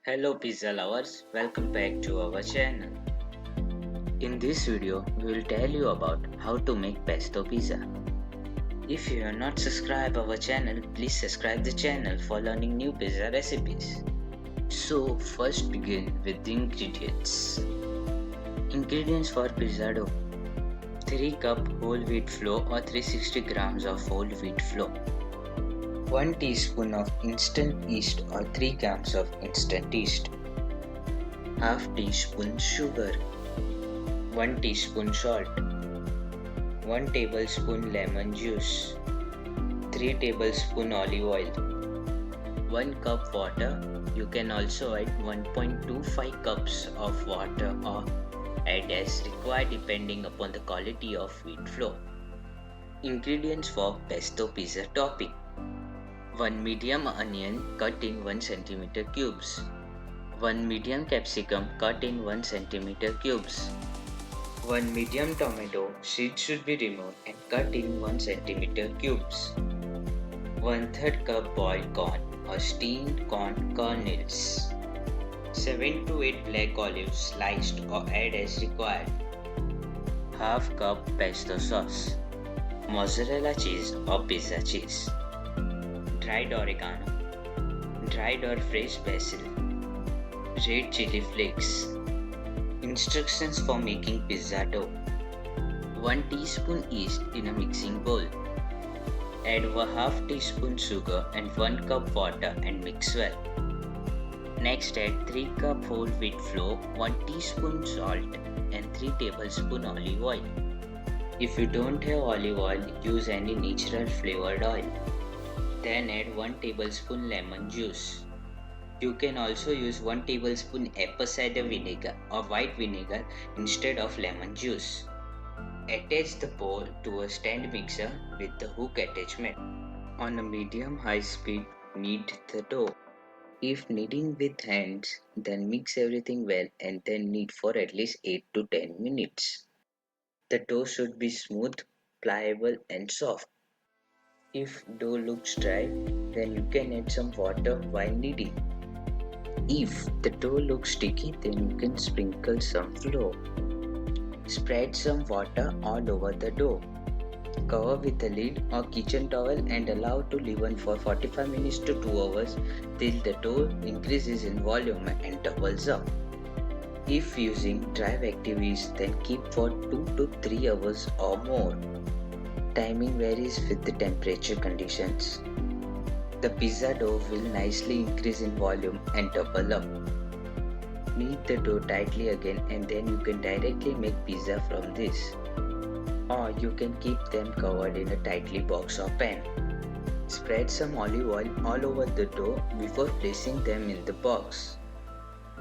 Hello pizza lovers, welcome back to our channel. In this video, we will tell you about how to make pesto pizza. If you have not subscribed our channel, please subscribe the channel for learning new pizza recipes. So first begin with the ingredients. Ingredients for pizza dough: 3 cup whole wheat flour or 360 grams of whole wheat flour, 1 teaspoon of instant yeast or 3 grams of instant yeast, half teaspoon sugar, 1 teaspoon salt, 1 tablespoon lemon juice, 3 tablespoon olive oil, 1 cup water. You can also add 1.25 cups of water or add as required depending upon the quality of wheat flour. Ingredients for pesto pizza topping: 1 medium onion cut in 1 cm cubes, 1 medium capsicum cut in 1 cm cubes, 1 medium tomato, seeds should be removed and cut in 1 cm cubes, 1/3 cup boiled corn or steamed corn kernels, 7 to 8 black olives sliced or add as required, half cup pesto sauce, mozzarella cheese or pizza cheese, dried oregano, dried or fresh basil, red chili flakes. Instructions for making pizza dough: 1 teaspoon yeast in a mixing bowl. Add a half teaspoon sugar and 1 cup water and mix well. Next add 3 cup whole wheat flour, 1 teaspoon salt and 3 tablespoon olive oil. If you don't have olive oil, use any natural flavored oil. Then add 1 tablespoon lemon juice. You can also use 1 tablespoon apple cider vinegar or white vinegar instead of lemon juice. Attach the bowl to a stand mixer with the hook attachment. On a medium-high speed, knead the dough. If kneading with hands, then mix everything well and then knead for at least 8 to 10 minutes. The dough should be smooth, pliable and soft. If dough looks dry, then you can add some water while kneading. If the dough looks sticky, then you can sprinkle some flour. Spread some water all over the dough. Cover with a lid or kitchen towel and allow to leaven for 45 minutes to 2 hours till the dough increases in volume and doubles up. If using drive active yeast, then keep for 2 to 3 hours or more. Timing varies with the temperature conditions. The pizza dough will nicely increase in volume and double up. Knead the dough tightly again and then you can directly make pizza from this. Or you can keep them covered in a tightly box or pan. Spread some olive oil all over the dough before placing them in the box.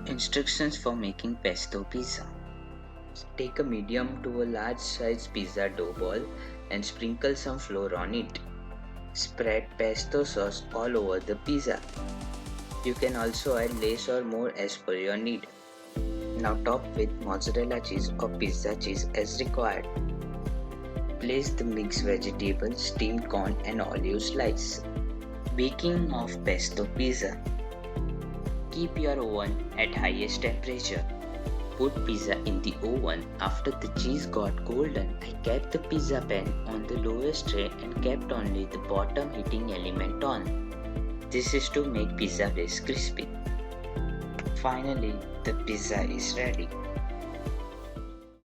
Instructions for making pesto pizza: take a medium to a large size pizza dough ball and sprinkle some flour on it. Spread pesto sauce all over the pizza. You can also add less or more as per your need. Now top with mozzarella cheese or pizza cheese as required. Place the mixed vegetables, steamed corn and olive slice. Baking of pesto pizza: keep your oven at highest temperature. Put pizza in the oven. After the cheese got golden, I kept the pizza pan on the lowest tray and kept only the bottom heating element on. This is to make pizza base crispy. Finally, the pizza is ready.